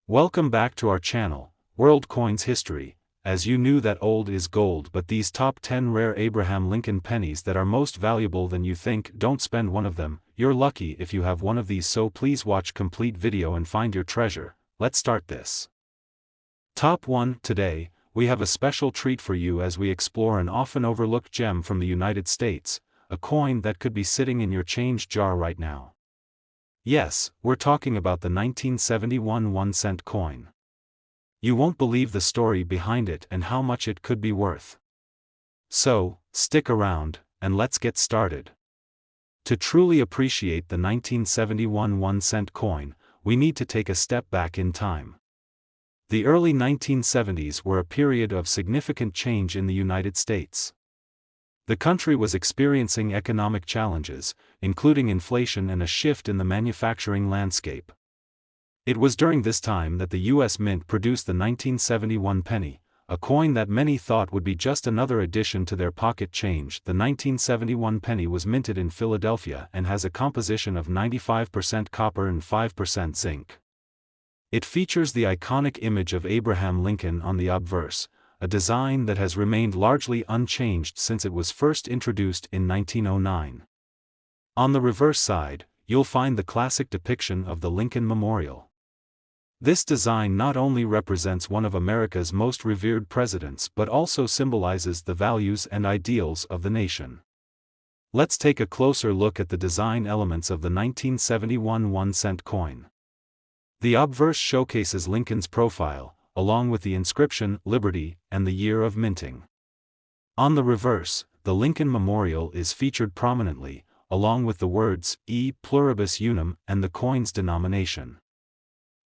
Welcome back to our channel, World Coins History. As you knew that old is gold, but these top 10 rare Abraham Lincoln pennies that are most valuable than you think, don't spend one of them. You're lucky if you have one of these, so please watch complete video and find your treasure. Let's start this. Top 1. Today, we have a special treat for you as we explore an often overlooked gem from the United States, a coin that could be sitting in your change jar right now. Yes, we're talking about the 1971 1-cent coin. You won't believe the story behind it and how much it could be worth. So, stick around, and let's get started. To truly appreciate the 1971 1-cent coin, we need to take a step back in time. The early 1970s were a period of significant change in the United States. The country was experiencing economic challenges, including inflation and a shift in the manufacturing landscape. It was during this time that the U.S. Mint produced the 1971 penny, a coin that many thought would be just another addition to their pocket change. The 1971 penny was minted in Philadelphia and has a composition of 95% copper and 5% zinc. It features the iconic image of Abraham Lincoln on the obverse, a design that has remained largely unchanged since it was first introduced in 1909. On the reverse side, you'll find the classic depiction of the Lincoln Memorial. This design not only represents one of America's most revered presidents but also symbolizes the values and ideals of the nation. Let's take a closer look at the design elements of the 1971 1-cent coin. The obverse showcases Lincoln's profile, along with the inscription, Liberty, and the year of minting. On the reverse, the Lincoln Memorial is featured prominently, along with the words, E pluribus unum, and the coin's denomination.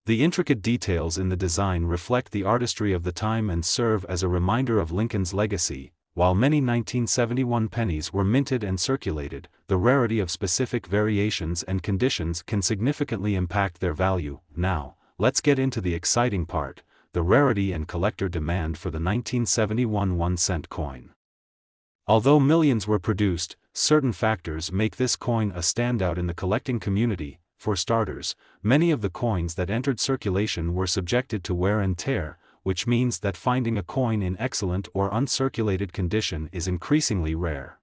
The intricate details in the design reflect the artistry of the time and serve as a reminder of Lincoln's legacy. While many 1971 pennies were minted and circulated, the rarity of specific variations and conditions can significantly impact their value. Now, let's get into the exciting part: the rarity and collector demand for the 1971 1-cent coin. Although millions were produced, certain factors make this coin a standout in the collecting community. For starters, many of the coins that entered circulation were subjected to wear and tear, which means that finding a coin in excellent or uncirculated condition is increasingly rare.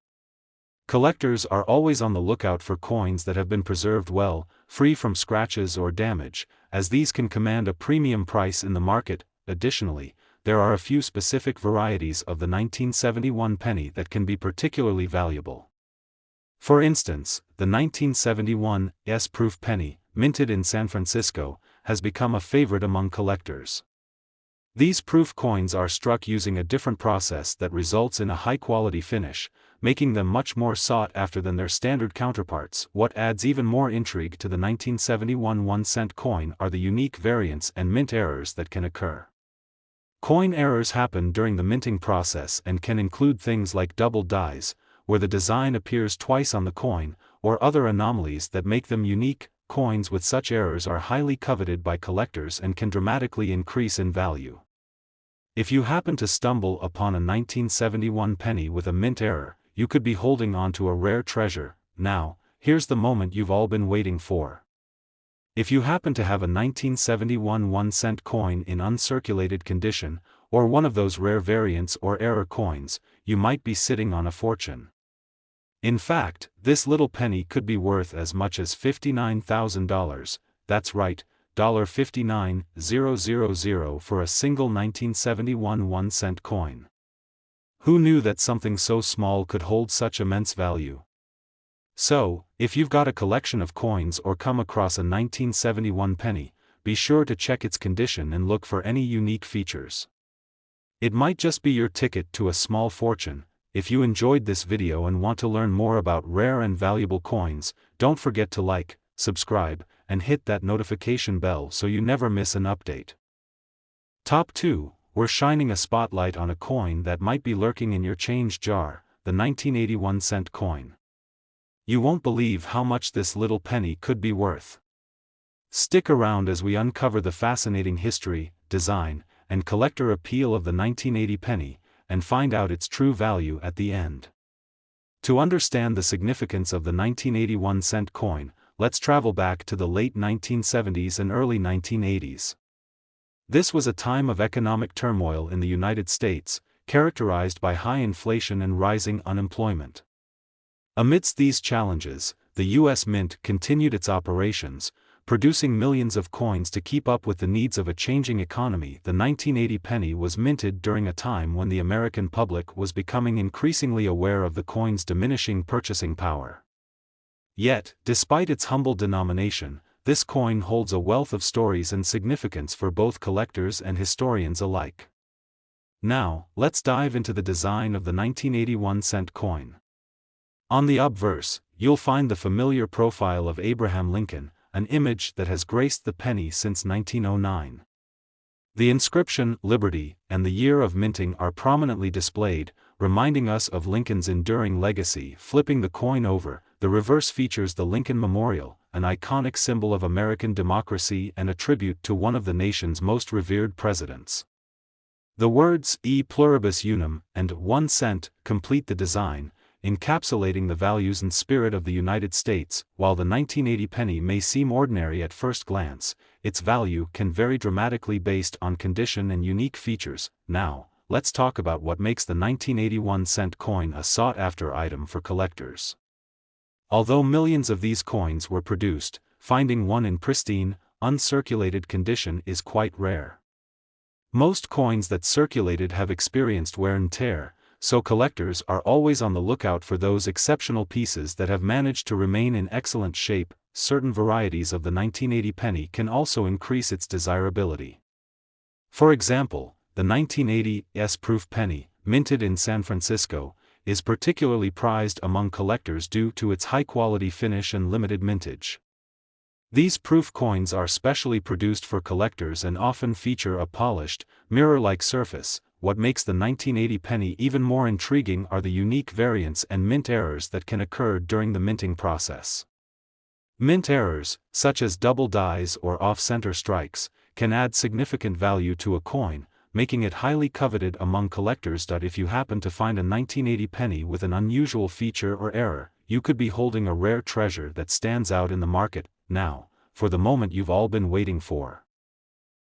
Collectors are always on the lookout for coins that have been preserved well, free from scratches or damage, as these can command a premium price in the market. Additionally, there are a few specific varieties of the 1971 penny that can be particularly valuable. For instance, the 1971 S-proof penny, minted in San Francisco, has become a favorite among collectors. These proof coins are struck using a different process that results in a high-quality finish, making them much more sought after than their standard counterparts. What adds even more intrigue to the 1971 1-cent coin are the unique variants and mint errors that can occur. Coin errors happen during the minting process and can include things like double dies, where the design appears twice on the coin, or other anomalies that make them unique. Coins with such errors are highly coveted by collectors and can dramatically increase in value. If you happen to stumble upon a 1971 penny with a mint error, you could be holding on to a rare treasure. Now, here's the moment you've all been waiting for. If you happen to have a 1971 1-cent coin in uncirculated condition, or one of those rare variants or error coins, you might be sitting on a fortune. In fact, this little penny could be worth as much as $59,000, that's right, $59,000 for a single 1971 1-cent coin. Who knew that something so small could hold such immense value? So, if you've got a collection of coins or come across a 1971 penny, be sure to check its condition and look for any unique features. It might just be your ticket to a small fortune. If you enjoyed this video and want to learn more about rare and valuable coins, don't forget to like, subscribe, and hit that notification bell so you never miss an update. Top 2, we're shining a spotlight on a coin that might be lurking in your change jar, the 1981 cent coin. You won't believe how much this little penny could be worth. Stick around as we uncover the fascinating history, design, and collector appeal of the 1980 penny, and find out its true value at the end. To understand the significance of the 1981 cent coin, let's travel back to the late 1970s and early 1980s. This was a time of economic turmoil in the United States, characterized by high inflation and rising unemployment. Amidst these challenges, the U.S. Mint continued its operations, producing millions of coins to keep up with the needs of a changing economy. The 1980 penny was minted during a time when the American public was becoming increasingly aware of the coin's diminishing purchasing power. Yet, despite its humble denomination, this coin holds a wealth of stories and significance for both collectors and historians alike. Now, let's dive into the design of the 1981-cent coin. On the obverse, you'll find the familiar profile of Abraham Lincoln, an image that has graced the penny since 1909. The inscription, Liberty, and the year of minting are prominently displayed, reminding us of Lincoln's enduring legacy. Flipping the coin over, the reverse features the Lincoln Memorial, an iconic symbol of American democracy and a tribute to one of the nation's most revered presidents. The words E pluribus unum and 1 cent complete the design, encapsulating the values and spirit of the United States. While the 1980 penny may seem ordinary at first glance, its value can vary dramatically based on condition and unique features. Now, let's talk about what makes the 1981-cent coin a sought-after item for collectors. Although millions of these coins were produced, finding one in pristine, uncirculated condition is quite rare. Most coins that circulated have experienced wear and tear, so collectors are always on the lookout for those exceptional pieces that have managed to remain in excellent shape. Certain varieties of the 1980 penny can also increase its desirability. For example, the 1980 S-proof penny, minted in San Francisco, is particularly prized among collectors due to its high-quality finish and limited mintage. These proof coins are specially produced for collectors and often feature a polished, mirror-like surface. What makes the 1980 penny even more intriguing are the unique variants and mint errors that can occur during the minting process. Mint errors, such as double dies or off-center strikes, can add significant value to a coin, making it highly coveted among collectors. If you happen to find a 1980 penny with an unusual feature or error, you could be holding a rare treasure that stands out in the market. Now, for the moment you've all been waiting for.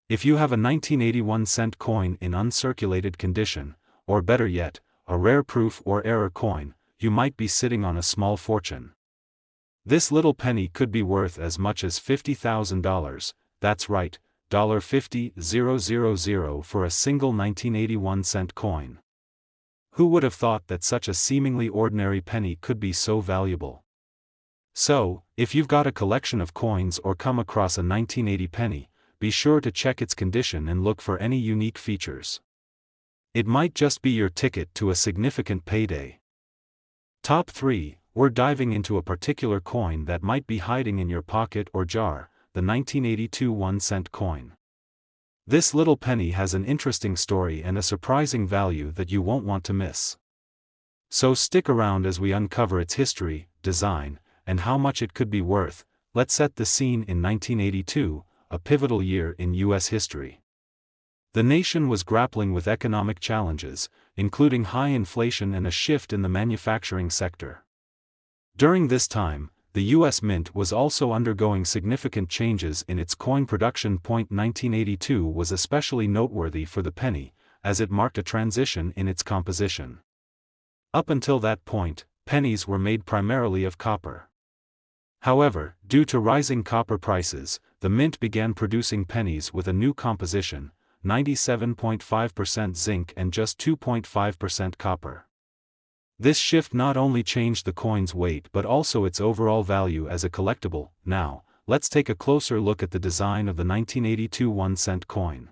If you have a 1981-cent coin in uncirculated condition, or better yet, a rare proof or error coin, you might be sitting on a small fortune. This little penny could be worth as much as $50,000, that's right, $50,000 for a single 1981-cent coin. Who would have thought that such a seemingly ordinary penny could be so valuable? So, if you've got a collection of coins or come across a 1980 penny, be sure to check its condition and look for any unique features. It might just be your ticket to a significant payday. Top 3, we're diving into a particular coin that might be hiding in your pocket or jar, the 1982 1-cent coin. This little penny has an interesting story and a surprising value that you won't want to miss. So stick around as we uncover its history, design, and how much it could be worth. Let's set the scene in 1982, a pivotal year in U.S. history. The nation was grappling with economic challenges, including high inflation and a shift in the manufacturing sector. During this time, the U.S. Mint was also undergoing significant changes in its coin production. 1982 was especially noteworthy for the penny, as it marked a transition in its composition. Up until that point, pennies were made primarily of copper. However, due to rising copper prices, the mint began producing pennies with a new composition, 97.5% zinc and just 2.5% copper. This shift not only changed the coin's weight but also its overall value as a collectible. Now, let's take a closer look at the design of the 1982 1-cent coin.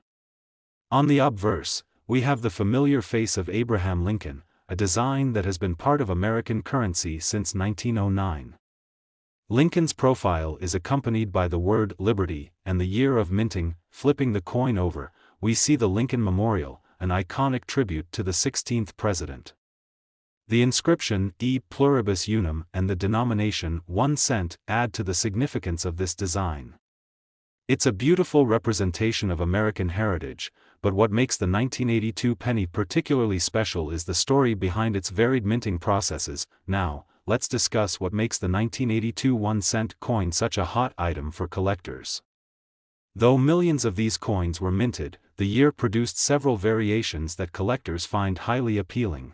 On the obverse, we have the familiar face of Abraham Lincoln, a design that has been part of American currency since 1909. Lincoln's profile is accompanied by the word Liberty and the year of minting. Flipping the coin over, we see the Lincoln Memorial, an iconic tribute to the 16th president. The inscription E pluribus unum and the denomination 1 cent add to the significance of this design. It's a beautiful representation of American heritage, but what makes the 1982 penny particularly special is the story behind its varied minting processes. Now, let's discuss what makes the 1982 1-cent coin such a hot item for collectors. Though millions of these coins were minted, the year produced several variations that collectors find highly appealing.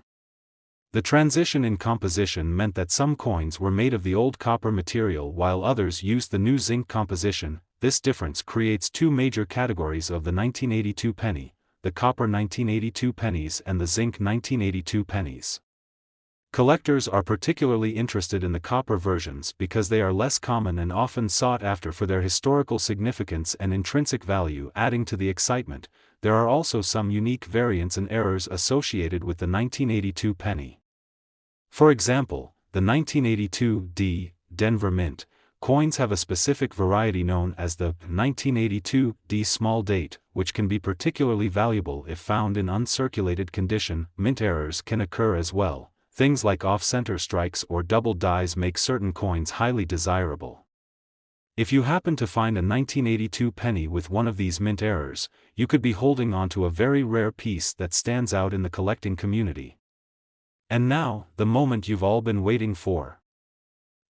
The transition in composition meant that some coins were made of the old copper material while others used the new zinc composition. This difference creates two major categories of the 1982 penny: the copper 1982 pennies and the zinc 1982 pennies. Collectors are particularly interested in the copper versions because they are less common and often sought after for their historical significance and intrinsic value. Adding to the excitement, there are also some unique variants and errors associated with the 1982 penny. For example, the 1982 D. Denver Mint coins have a specific variety known as the 1982 D small date, which can be particularly valuable if found in uncirculated condition. Mint errors can occur as well. Things like off-center strikes or double dies make certain coins highly desirable. If you happen to find a 1982 penny with one of these mint errors, you could be holding onto a very rare piece that stands out in the collecting community. And now, the moment you've all been waiting for.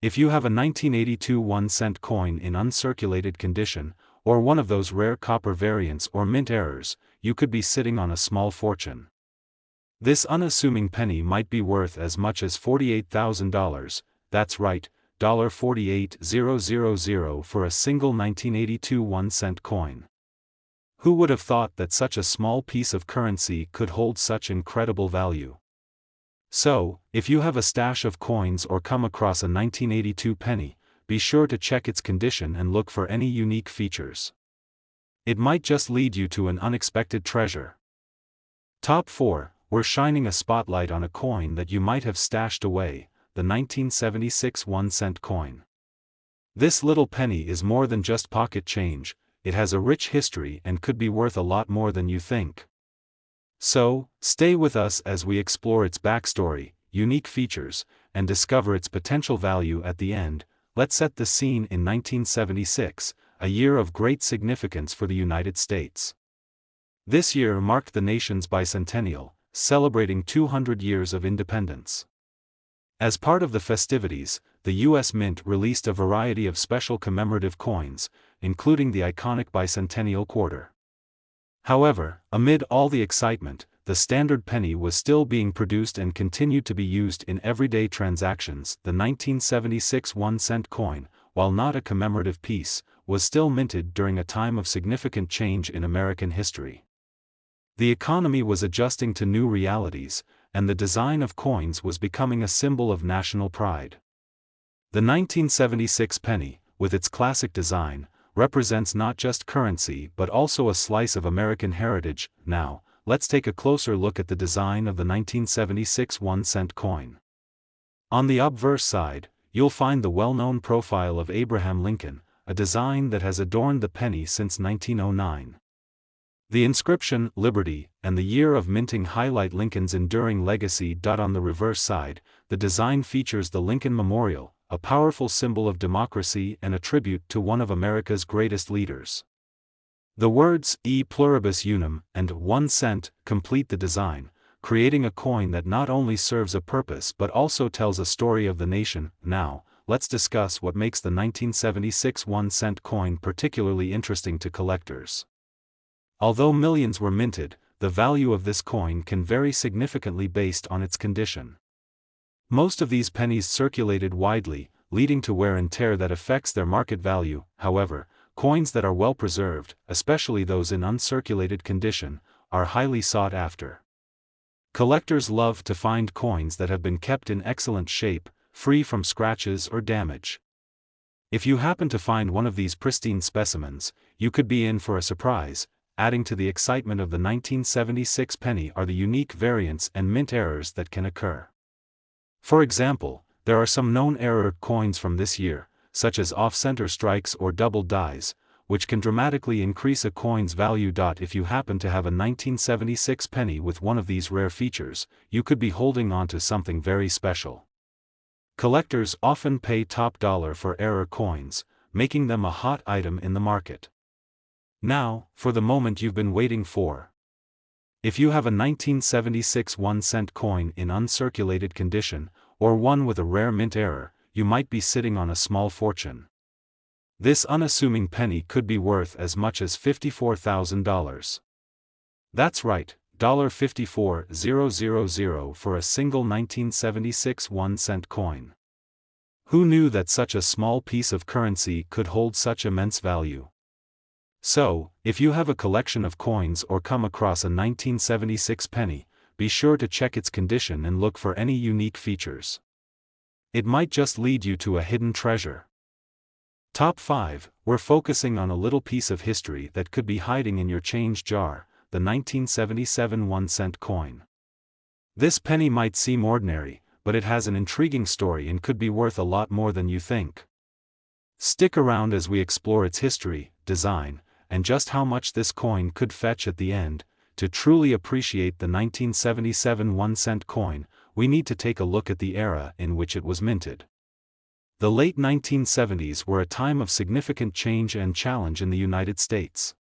If you have a 1982 1-cent coin in uncirculated condition, or one of those rare copper variants or mint errors, you could be sitting on a small fortune. This unassuming penny might be worth as much as $48,000, that's right, $48,000 for a single 1982 1-cent coin. Who would have thought that such a small piece of currency could hold such incredible value? So, if you have a stash of coins or come across a 1982 penny, be sure to check its condition and look for any unique features. It might just lead you to an unexpected treasure. Top 4. We're shining a spotlight on a coin that you might have stashed away, the 1976 1-cent coin. This little penny is more than just pocket change, it has a rich history and could be worth a lot more than you think. So, stay with us as we explore its backstory, unique features, and discover its potential value at the end. Let's set the scene in 1976, a year of great significance for the United States. This year marked the nation's bicentennial, celebrating 200 years of independence. As part of the festivities, the U.S. Mint released a variety of special commemorative coins, including the iconic bicentennial quarter. However, amid all the excitement, the standard penny was still being produced and continued to be used in everyday transactions. The 1976 1-cent coin, while not a commemorative piece, was still minted during a time of significant change in American history. The economy was adjusting to new realities, and the design of coins was becoming a symbol of national pride. The 1976 penny, with its classic design, represents not just currency but also a slice of American heritage. Now, let's take a closer look at the design of the 1976 1-cent coin. On the obverse side, you'll find the well-known profile of Abraham Lincoln, a design that has adorned the penny since 1909. The inscription, Liberty, and the year of minting highlight Lincoln's enduring legacy. On the reverse side, the design features the Lincoln Memorial, a powerful symbol of democracy and a tribute to one of America's greatest leaders. The words, E pluribus unum, and 1 cent, complete the design, creating a coin that not only serves a purpose but also tells a story of the nation. Now, let's discuss what makes the 1976 1-cent coin particularly interesting to collectors. Although millions were minted, the value of this coin can vary significantly based on its condition. Most of these pennies circulated widely, leading to wear and tear that affects their market value. However, coins that are well preserved, especially those in uncirculated condition, are highly sought after. Collectors love to find coins that have been kept in excellent shape, free from scratches or damage. If you happen to find one of these pristine specimens, you could be in for a surprise. Adding to the excitement of the 1976 penny are the unique variants and mint errors that can occur. For example, there are some known error coins from this year, such as off-center strikes or double dies, which can dramatically increase a coin's value. If you happen to have a 1976 penny with one of these rare features, you could be holding on to something very special. Collectors often pay top dollar for error coins, making them a hot item in the market. Now, for the moment you've been waiting for. If you have a 1976 1-cent coin in uncirculated condition, or one with a rare mint error, you might be sitting on a small fortune. This unassuming penny could be worth as much as $54,000. That's right, $54,000 for a single 1976 1-cent coin. Who knew that such a small piece of currency could hold such immense value? So, if you have a collection of coins or come across a 1976 penny, be sure to check its condition and look for any unique features. It might just lead you to a hidden treasure. Top 5, we're focusing on a little piece of history that could be hiding in your change jar, the 1977 1-cent coin. This penny might seem ordinary, but it has an intriguing story and could be worth a lot more than you think. Stick around as we explore its history, design, and just how much this coin could fetch at the end. To truly appreciate the 1977 1-cent coin, we need to take a look at the era in which it was minted. The late 1970s were a time of significant change and challenge in the United States.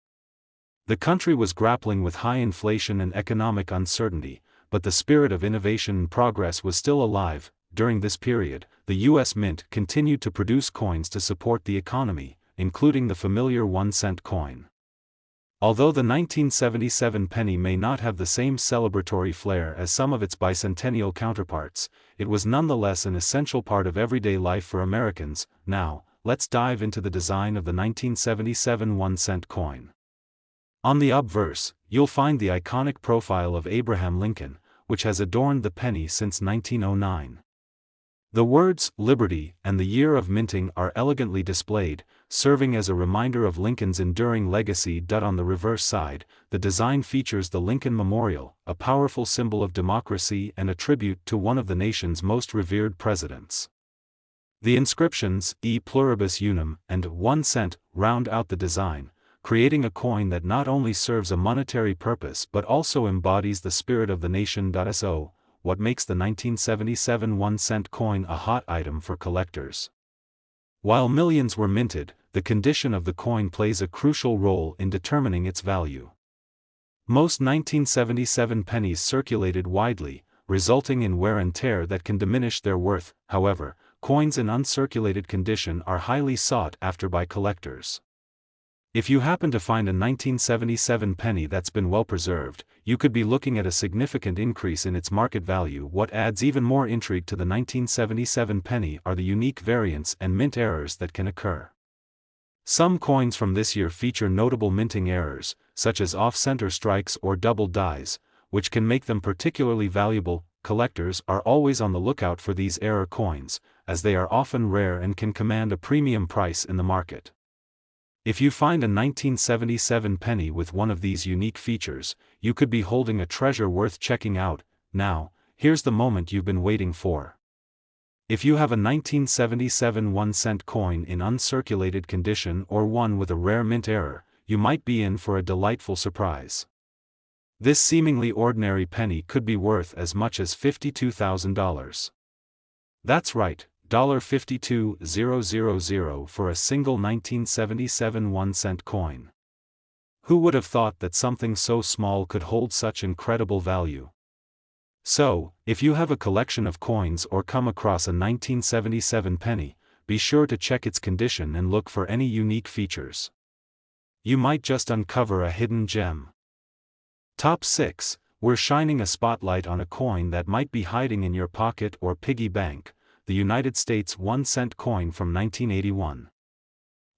The country was grappling with high inflation and economic uncertainty, but the spirit of innovation and progress was still alive. During this period, the U.S. Mint continued to produce coins to support the economy, including the familiar 1-cent coin. Although the 1977 penny may not have the same celebratory flair as some of its bicentennial counterparts, it was nonetheless an essential part of everyday life for Americans. Now, let's dive into the design of the 1977 1-cent coin. On the obverse, you'll find the iconic profile of Abraham Lincoln, which has adorned the penny since 1909. The words "Liberty" and the year of minting are elegantly displayed, serving as a reminder of Lincoln's enduring legacy. On the reverse side, the design features the Lincoln Memorial, a powerful symbol of democracy and a tribute to one of the nation's most revered presidents. The inscriptions "E pluribus unum" and "1 cent" round out the design, creating a coin that not only serves a monetary purpose but also embodies the spirit of the nation. So, what makes the 1977 1-cent coin a hot item for collectors? While millions were minted, the condition of the coin plays a crucial role in determining its value. Most 1977 pennies circulated widely, resulting in wear and tear that can diminish their worth. However, coins in uncirculated condition are highly sought after by collectors. If you happen to find a 1977 penny that's been well preserved, you could be looking at a significant increase in its market value. What adds even more intrigue to the 1977 penny are the unique variants and mint errors that can occur. Some coins from this year feature notable minting errors, such as off-center strikes or double dies, which can make them particularly valuable. Collectors are always on the lookout for these error coins, as they are often rare and can command a premium price in the market. If you find a 1977 penny with one of these unique features, you could be holding a treasure worth checking out. Now, here's the moment you've been waiting for. If you have a 1977 1-cent coin in uncirculated condition or one with a rare mint error, you might be in for a delightful surprise. This seemingly ordinary penny could be worth as much as $52,000. That's right, $52,000 for a single 1977 1-cent coin. Who would have thought that something so small could hold such incredible value? So, if you have a collection of coins or come across a 1977 penny, be sure to check its condition and look for any unique features. You might just uncover a hidden gem. Top 6, we're shining a spotlight on a coin that might be hiding in your pocket or piggy bank, the United States 1-cent coin from 1981.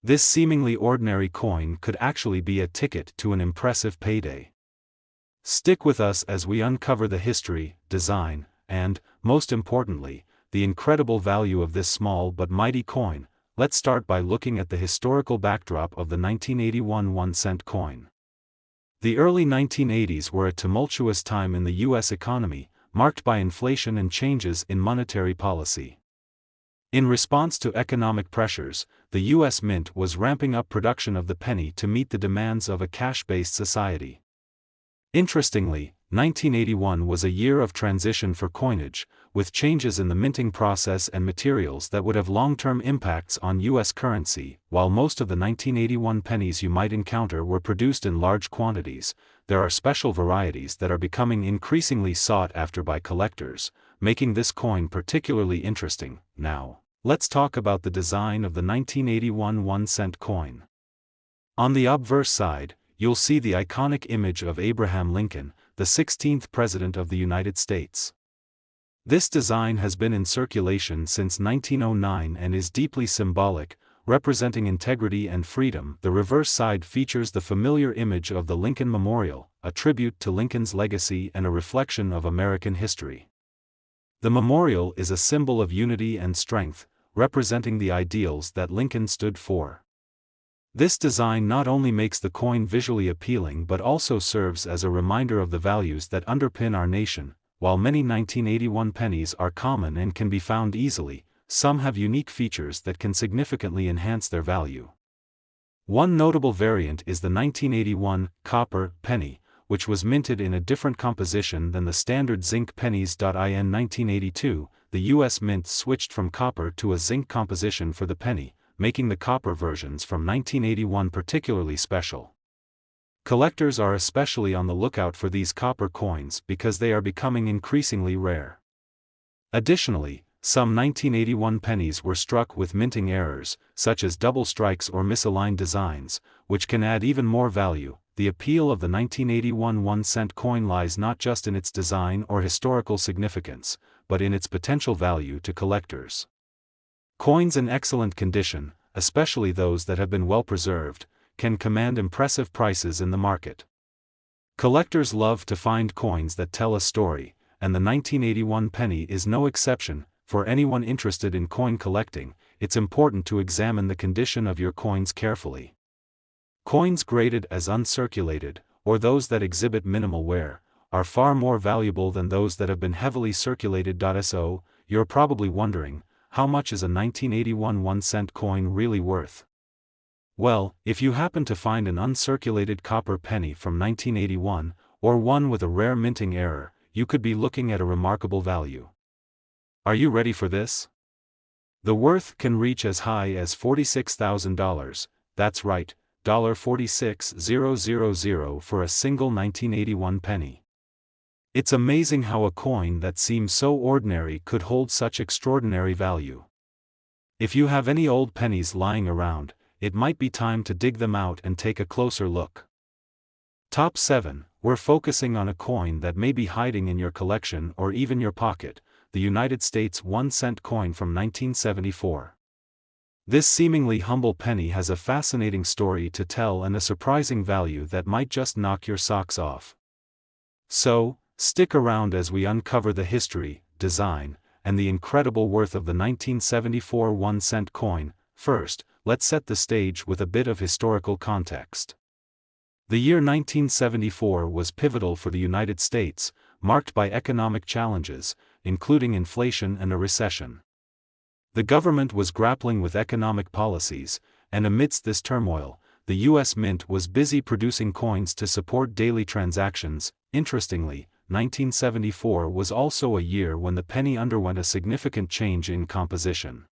This seemingly ordinary coin could actually be a ticket to an impressive payday. Stick with us as we uncover the history, design, and, most importantly, the incredible value of this small but mighty coin. Let's start by looking at the historical backdrop of the 1981 1-cent coin. The early 1980s were a tumultuous time in the U.S. economy, marked by inflation and changes in monetary policy. In response to economic pressures, the U.S. Mint was ramping up production of the penny to meet the demands of a cash-based society. Interestingly, 1981 was a year of transition for coinage, with changes in the minting process and materials that would have long-term impacts on U.S. currency. While most of the 1981 pennies you might encounter were produced in large quantities, there are special varieties that are becoming increasingly sought after by collectors, making this coin particularly interesting. Now, Let's talk about the design of the 1981 1-cent coin. On the obverse side, you'll see the iconic image of Abraham Lincoln, the 16th President of the United States. This design has been in circulation since 1909 and is deeply symbolic, representing integrity and freedom. The reverse side features the familiar image of the Lincoln Memorial, a tribute to Lincoln's legacy and a reflection of American history. The memorial is a symbol of unity and strength, representing the ideals that Lincoln stood for. This design not only makes the coin visually appealing but also serves as a reminder of the values that underpin our nation. While many 1981 pennies are common and can be found easily, some have unique features that can significantly enhance their value. One notable variant is the 1981 copper penny, which was minted in a different composition than the standard zinc pennies. In 1982, the U.S. Mint switched from copper to a zinc composition for the penny, making the copper versions from 1981 particularly special. Collectors are especially on the lookout for these copper coins because they are becoming increasingly rare. Additionally, some 1981 pennies were struck with minting errors, such as double strikes or misaligned designs, which can add even more value. The appeal of the 1981 1-cent coin lies not just in its design or historical significance, but in its potential value to collectors. Coins in excellent condition, especially those that have been well preserved, can command impressive prices in the market. Collectors love to find coins that tell a story, and the 1981 penny is no exception. For anyone interested in coin collecting, it's important to examine the condition of your coins carefully. Coins graded as uncirculated, or those that exhibit minimal wear, are far more valuable than those that have been heavily circulated. So, you're probably wondering, how much is a 1981 1-cent coin really worth? Well, if you happen to find an uncirculated copper penny from 1981, or one with a rare minting error, you could be looking at a remarkable value. Are you ready for this? The worth can reach as high as $46,000, that's right, $46,000 for a single 1981 penny. It's amazing how a coin that seems so ordinary could hold such extraordinary value. If you have any old pennies lying around, it might be time to dig them out and take a closer look. Top 7, we're focusing on a coin that may be hiding in your collection or even your pocket, the United States 1-cent coin from 1974. This seemingly humble penny has a fascinating story to tell and a surprising value that might just knock your socks off. So, stick around as we uncover the history, design, and the incredible worth of the 1974 1-cent coin. First, let's set the stage with a bit of historical context. The year 1974 was pivotal for the United States, marked by economic challenges, including inflation and a recession. The government was grappling with economic policies, and amidst this turmoil, the U.S. Mint was busy producing coins to support daily transactions. Interestingly, 1974 was also a year when the penny underwent a significant change in composition.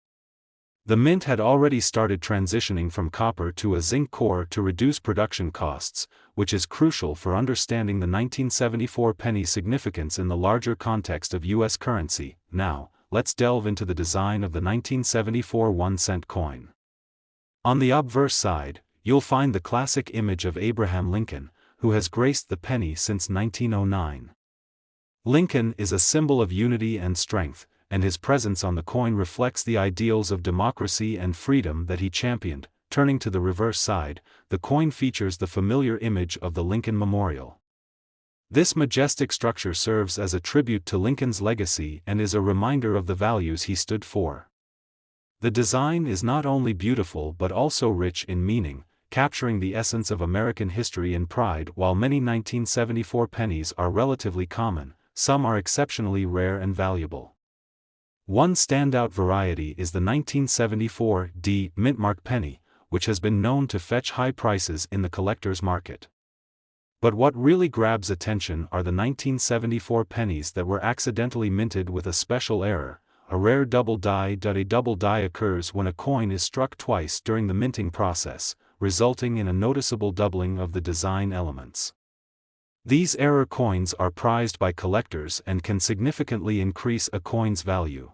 The Mint had already started transitioning from copper to a zinc core to reduce production costs, which is crucial for understanding the 1974 penny's significance in the larger context of U.S. currency. Now, let's delve into the design of the 1974 1-cent coin. On the obverse side, you'll find the classic image of Abraham Lincoln, who has graced the penny since 1909. Lincoln is a symbol of unity and strength, and his presence on the coin reflects the ideals of democracy and freedom that he championed. Turning to the reverse side, the coin features the familiar image of the Lincoln Memorial. This majestic structure serves as a tribute to Lincoln's legacy and is a reminder of the values he stood for. The design is not only beautiful but also rich in meaning, capturing the essence of American history and pride. While many 1974 pennies are relatively common, some are exceptionally rare and valuable. One standout variety is the 1974 D Mintmark penny, which has been known to fetch high prices in the collector's market. But what really grabs attention are the 1974 pennies that were accidentally minted with a special error, a rare double die. A double die occurs when a coin is struck twice during the minting process, resulting in a noticeable doubling of the design elements. These error coins are prized by collectors and can significantly increase a coin's value.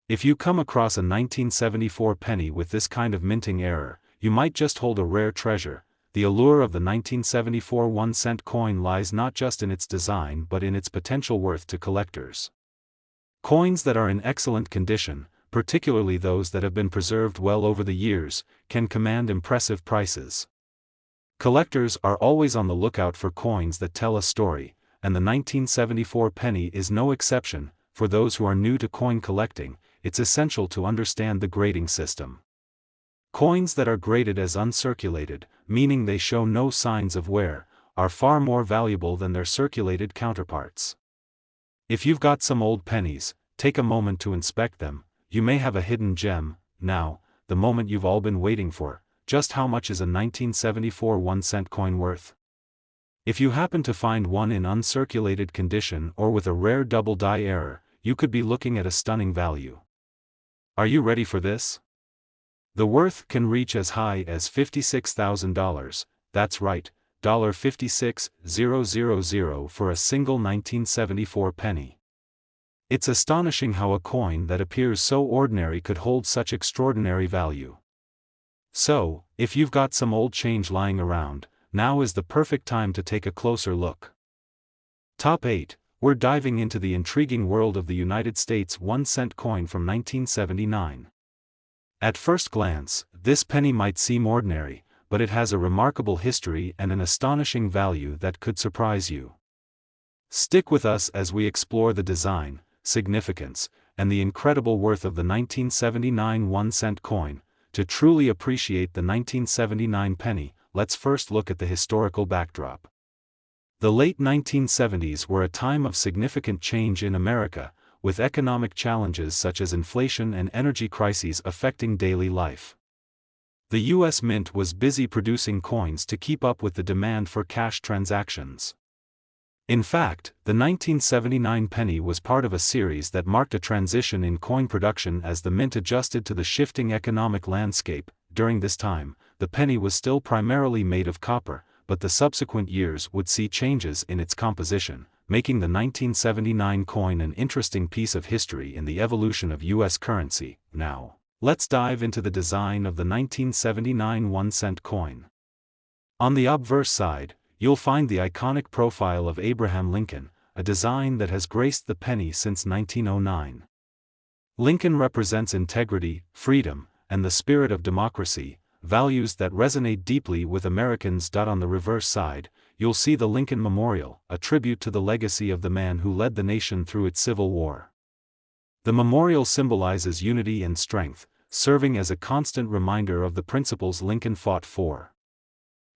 If you come across a 1974 penny with this kind of minting error, you might just hold a rare treasure. The allure of the 1974 1-cent coin lies not just in its design but in its potential worth to collectors. Coins that are in excellent condition, particularly those that have been preserved well over the years, can command impressive prices. Collectors are always on the lookout for coins that tell a story, and the 1974 penny is no exception. For those who are new to coin collecting, it's essential to understand the grading system. Coins that are graded as uncirculated, meaning they show no signs of wear, are far more valuable than their circulated counterparts. If you've got some old pennies, take a moment to inspect them. You may have a hidden gem. Now, the moment you've all been waiting for: just how much is a 1974 1-cent coin worth? If you happen to find one in uncirculated condition or with a rare double die error, you could be looking at a stunning value. Are you ready for this? The worth can reach as high as $56,000, that's right, $56,000 for a single 1974 penny. It's astonishing how a coin that appears so ordinary could hold such extraordinary value. So, if you've got some old change lying around, now is the perfect time to take a closer look. Top 8. We're diving into the intriguing world of the United States 1-cent coin from 1979. At first glance, this penny might seem ordinary, but it has a remarkable history and an astonishing value that could surprise you. Stick with us as we explore the design, significance, and the incredible worth of the 1979 1-cent coin. To truly appreciate the 1979 penny, let's first look at the historical backdrop. The late 1970s were a time of significant change in America, with economic challenges such as inflation and energy crises affecting daily life. The U.S. Mint was busy producing coins to keep up with the demand for cash transactions. In fact, the 1979 penny was part of a series that marked a transition in coin production as the mint adjusted to the shifting economic landscape. During this time, the penny was still primarily made of copper, but the subsequent years would see changes in its composition, making the 1979 coin an interesting piece of history in the evolution of U.S. currency. Now, let's dive into the design of the 1979 1-cent coin. On the obverse side, you'll find the iconic profile of Abraham Lincoln, a design that has graced the penny since 1909. Lincoln represents integrity, freedom, and the spirit of democracy, values that resonate deeply with Americans. On the reverse side, you'll see the Lincoln Memorial, a tribute to the legacy of the man who led the nation through its Civil War. The memorial symbolizes unity and strength, serving as a constant reminder of the principles Lincoln fought for.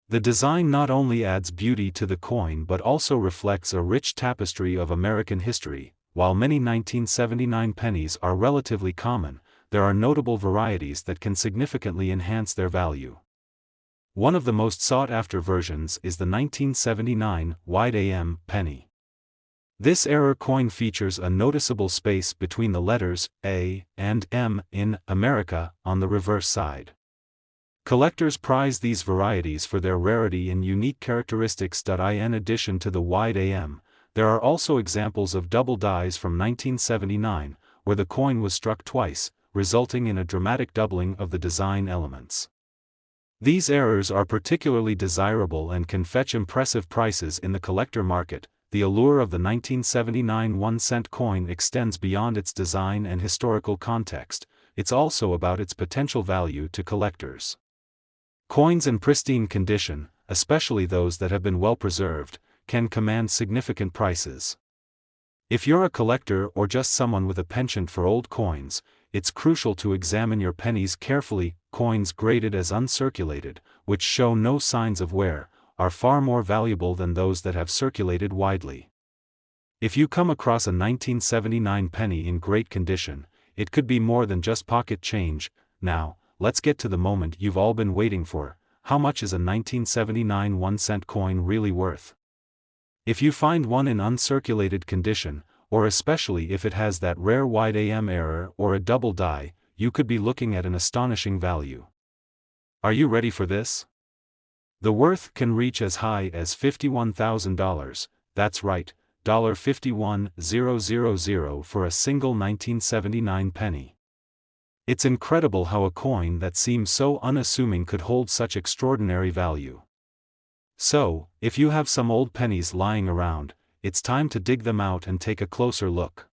The design not only adds beauty to the coin but also reflects a rich tapestry of American history. While many 1979 pennies are relatively common, there are notable varieties that can significantly enhance their value. One of the most sought-after versions is the 1979 wide AM penny. This error coin features a noticeable space between the letters A and M in America on the reverse side. Collectors prize these varieties for their rarity and unique characteristics. In addition to the wide AM, there are also examples of double dies from 1979, where the coin was struck twice, resulting in a dramatic doubling of the design elements. These errors are particularly desirable and can fetch impressive prices in the collector market. The allure of the 1979 1-cent coin extends beyond its design and historical context. It's also about its potential value to collectors. Coins in pristine condition, especially those that have been well preserved, can command significant prices. If you're a collector or just someone with a penchant for old coins, it's crucial to examine your pennies carefully. Coins graded as uncirculated, which show no signs of wear, are far more valuable than those that have circulated widely. If you come across a 1979 penny in great condition, it could be more than just pocket change. Now, let's get to the moment you've all been waiting for: how much is a 1979 1-cent coin really worth? If you find one in uncirculated condition, or especially if it has that rare wide AM error or a double die, you could be looking at an astonishing value. Are you ready for this? The worth can reach as high as $51,000, that's right, $51,000 for a single 1979 penny. It's incredible how a coin that seems so unassuming could hold such extraordinary value. So, if you have some old pennies lying around, it's time to dig them out and take a closer look.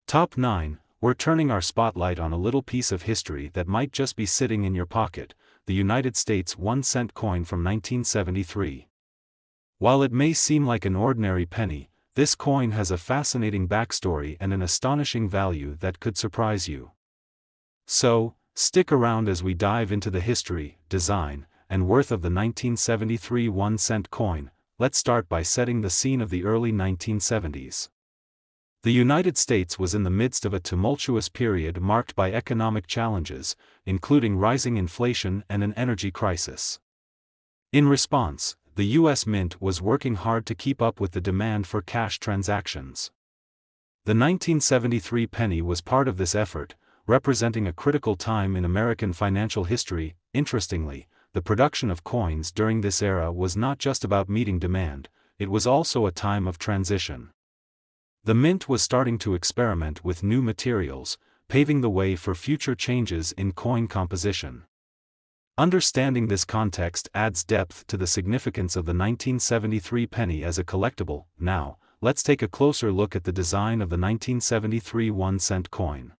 Top 9. We're turning our spotlight on a little piece of history that might just be sitting in your pocket, the United States 1-cent coin from 1973. While it may seem like an ordinary penny, this coin has a fascinating backstory and an astonishing value that could surprise you. So, stick around as we dive into the history, design, and worth of the 1973 1-cent coin. Let's start by setting the scene of the early 1970s. The United States was in the midst of a tumultuous period marked by economic challenges, including rising inflation and an energy crisis. In response, the U.S. Mint was working hard to keep up with the demand for cash transactions. The 1973 penny was part of this effort, representing a critical time in American financial history. Interestingly, the production of coins during this era was not just about meeting demand, it was also a time of transition. The Mint was starting to experiment with new materials, paving the way for future changes in coin composition. Understanding this context adds depth to the significance of the 1973 penny as a collectible. Now, let's take a closer look at the design of the 1973 1-cent coin.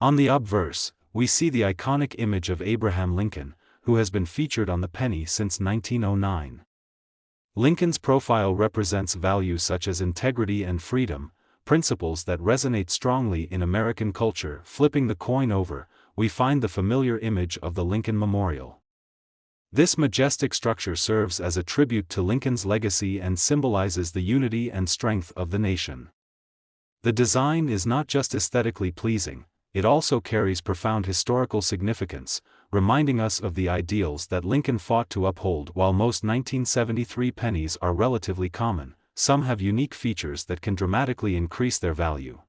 On the obverse, we see the iconic image of Abraham Lincoln, who has been featured on the penny since 1909. Lincoln's profile represents values such as integrity and freedom, principles that resonate strongly in American culture. Flipping the coin over, we find the familiar image of the Lincoln Memorial. This majestic structure serves as a tribute to Lincoln's legacy and symbolizes the unity and strength of the nation. The design is not just aesthetically pleasing, it also carries profound historical significance, reminding us of the ideals that Lincoln fought to uphold. While most 1973 pennies are relatively common, some have unique features that can dramatically increase their value.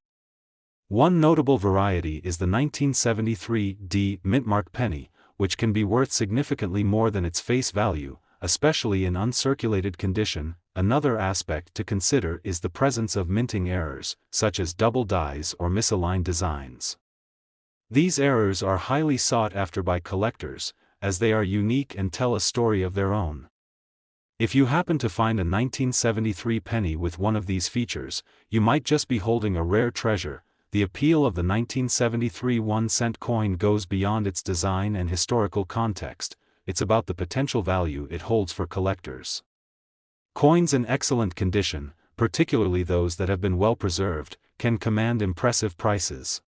One notable variety is the 1973 D Mintmark penny, which can be worth significantly more than its face value, especially in uncirculated condition. Another aspect to consider is the presence of minting errors, such as double dies or misaligned designs. These errors are highly sought after by collectors, as they are unique and tell a story of their own. If you happen to find a 1973 penny with one of these features, you might just be holding a rare treasure. The appeal of the 1973 1-cent coin goes beyond its design and historical context, it's about the potential value it holds for collectors. Coins in excellent condition, particularly those that have been well preserved, can command impressive prices.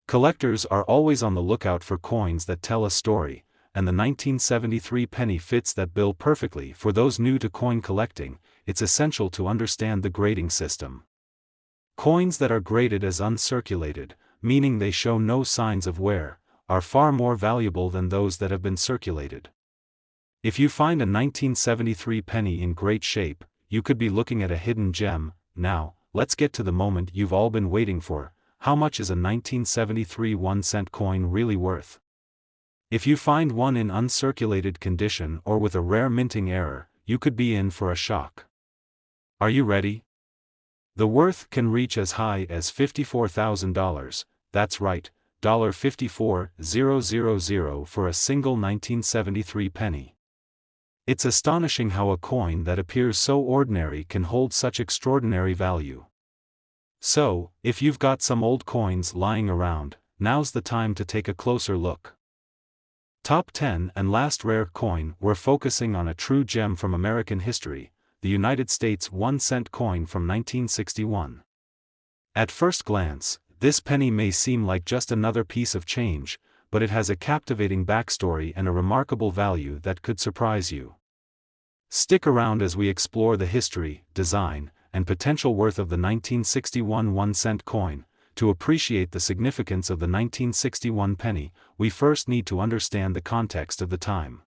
Collectors are always on the lookout for coins that tell a story, and the 1973 penny fits that bill perfectly. For those new to coin collecting, it's essential to understand the grading system. Coins that are graded as uncirculated, meaning they show no signs of wear, are far more valuable than those that have been circulated. If you find a 1973 penny in great shape, you could be looking at a hidden gem. Now, let's get to the moment you've all been waiting for. How much is a 1973 1-cent coin really worth? If you find one in uncirculated condition or with a rare minting error, you could be in for a shock. Are you ready? The worth can reach as high as $54,000, that's right, $54,000 for a single 1973 penny. It's astonishing how a coin that appears so ordinary can hold such extraordinary value. So, if you've got some old coins lying around, now's the time to take a closer look. Top 10 and last rare coin. We're focusing on a true gem from American history, the United States 1-cent coin from 1961. At first glance, this penny may seem like just another piece of change, but it has a captivating backstory and a remarkable value that could surprise you. Stick around as we explore the history, design, and potential worth of the 1961 1-cent coin. To appreciate the significance of the 1961 penny, we first need to understand the context of the time.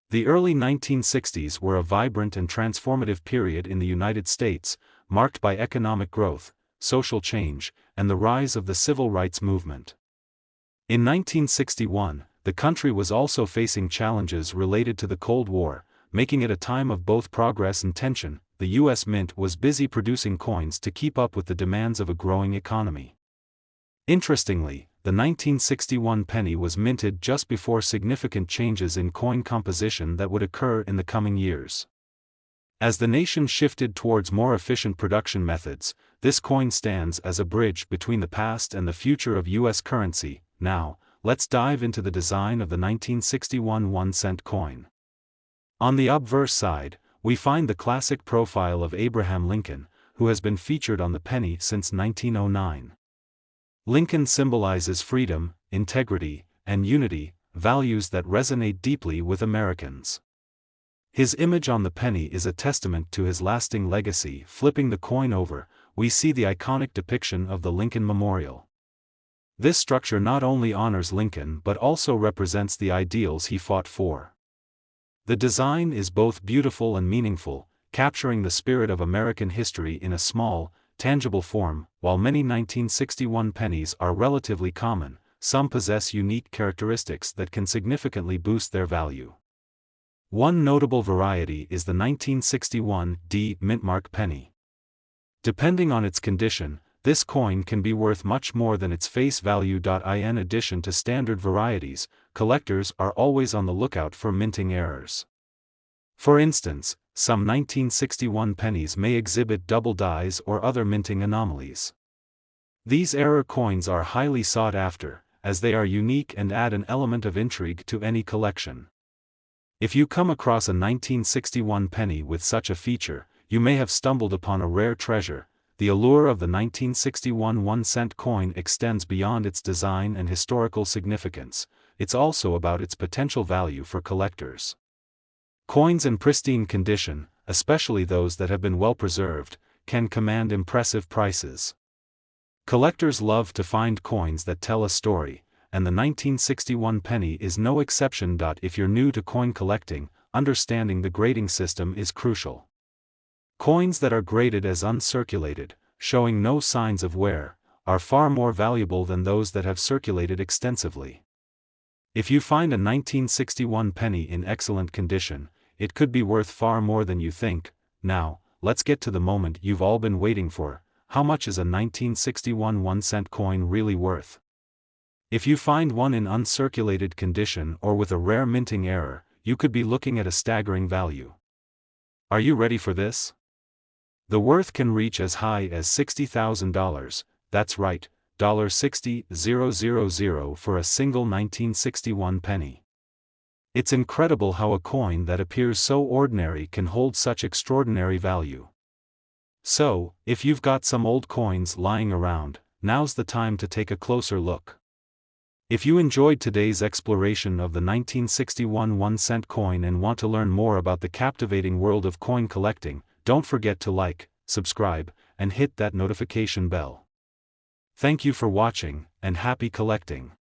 The early 1960s were a vibrant and transformative period in the United States, marked by economic growth, social change, and the rise of the civil rights movement. In 1961, the country was also facing challenges related to the Cold War, making it a time of both progress and tension. The U.S. Mint was busy producing coins to keep up with the demands of a growing economy. Interestingly, the the 1961 penny was minted just before significant changes in coin composition that would occur in the coming years. As the nation shifted towards more efficient production methods, this coin stands as a bridge between the past and the future of U.S. currency. Now, let's dive into the design of the 1961 1-cent coin. On the obverse side, we find the classic profile of Abraham Lincoln, who has been featured on the penny since 1909. Lincoln symbolizes freedom, integrity, and unity, values that resonate deeply with Americans. His image on the penny is a testament to his lasting legacy. Flipping the coin over, we see the iconic depiction of the Lincoln Memorial. This structure not only honors Lincoln but also represents the ideals he fought for. The design is both beautiful and meaningful, capturing the spirit of American history in a small, tangible form. While many 1961 pennies are relatively common, some possess unique characteristics that can significantly boost their value. One notable variety is the 1961 D mintmark penny. Depending on its condition, this coin can be worth much more than its face value. In addition to standard varieties, collectors are always on the lookout for minting errors. For instance, some 1961 pennies may exhibit double dies or other minting anomalies. These error coins are highly sought after, as they are unique and add an element of intrigue to any collection. If you come across a 1961 penny with such a feature, you may have stumbled upon a rare treasure. The allure of the 1961 1-cent coin extends beyond its design and historical significance. It's also about its potential value for collectors. Coins in pristine condition, especially those that have been well preserved, can command impressive prices. Collectors love to find coins that tell a story, and the 1961 penny is no exception. If you're new to coin collecting, understanding the grading system is crucial. Coins that are graded as uncirculated, showing no signs of wear, are far more valuable than those that have circulated extensively. If you find a 1961 penny in excellent condition, it could be worth far more than you think. Now, let's get to the moment you've all been waiting for. How much is a 1961 1-cent coin really worth? If you find one in uncirculated condition or with a rare minting error, you could be looking at a staggering value. Are you ready for this? The worth can reach as high as $60,000, that's right, $60,000 for a single 1961 penny. It's incredible how a coin that appears so ordinary can hold such extraordinary value. So, if you've got some old coins lying around, now's the time to take a closer look. If you enjoyed today's exploration of the 1961 1-cent coin and want to learn more about the captivating world of coin collecting, don't forget to like, subscribe, and hit that notification bell. Thank you for watching, and happy collecting.